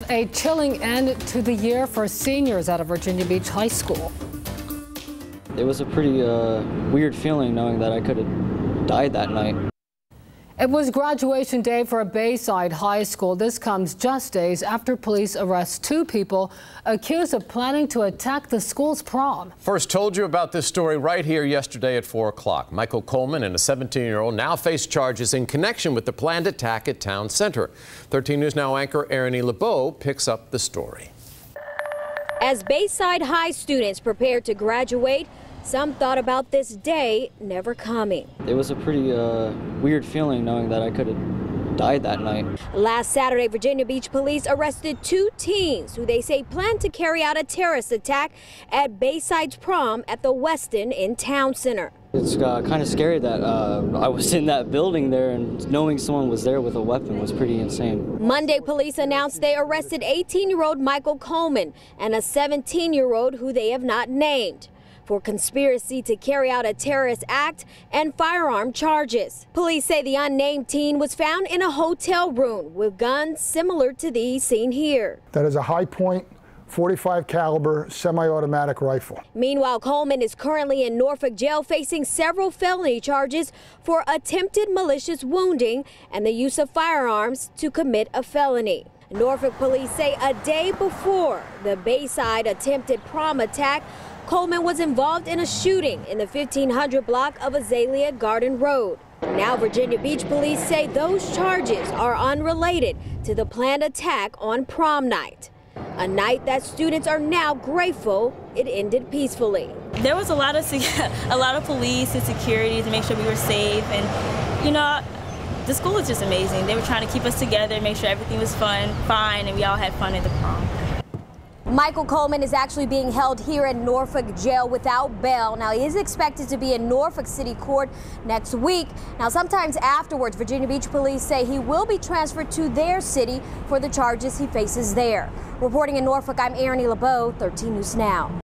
A chilling end to the year for seniors out of Virginia Beach High School. It was a pretty weird feeling knowing that I could have died that night. It was graduation day for Bayside High School. This comes just days after police arrest two people accused of planning to attack the school's prom. First told you about this story right here yesterday at 4 o'clock. Michael Coleman and a 17-year-old now face charges in connection with the planned attack at Town Center. 13 News Now anchor Ernie LeBeau picks up the story. As Bayside High students prepared to graduate, some thought about this day never coming. It was a pretty weird feeling knowing that I could have died that night. Last Saturday, Virginia Beach police arrested two teens who they say planned to carry out a terrorist attack at Bayside's prom at the Westin in Town Center. It's kind of scary that I was in that building there, and knowing someone was there with a weapon was pretty insane. Monday, police announced they arrested 18-year-old Michael Coleman and a 17-year-old who they have not named for conspiracy to carry out a terrorist act and firearm charges. Police say the unnamed teen was found in a hotel room with guns similar to these seen here. That is a high-point 45 caliber semi-automatic rifle. Meanwhile, Coleman is currently in Norfolk jail facing several felony charges for attempted malicious wounding and the use of firearms to commit a felony. Norfolk police say a day before the Bayside attempted prom attack, Coleman was involved in a shooting in the 1500 block of Azalea Garden Road. Now Virginia Beach police say those charges are unrelated to the planned attack on prom night. A night that students are now grateful it ended peacefully. There was a lot of police and security to make sure we were safe, and you know, the school was just amazing. They were trying to keep us together, make sure everything was fine, and we all had fun at the prom. Michael Coleman is actually being held here in Norfolk jail without bail. Now, he is expected to be in Norfolk City Court next week. Now, sometimes afterwards, Virginia Beach police say he will be transferred to their city for the charges he faces there. Reporting in Norfolk, I'm Ernie LeBeau, 13 News Now.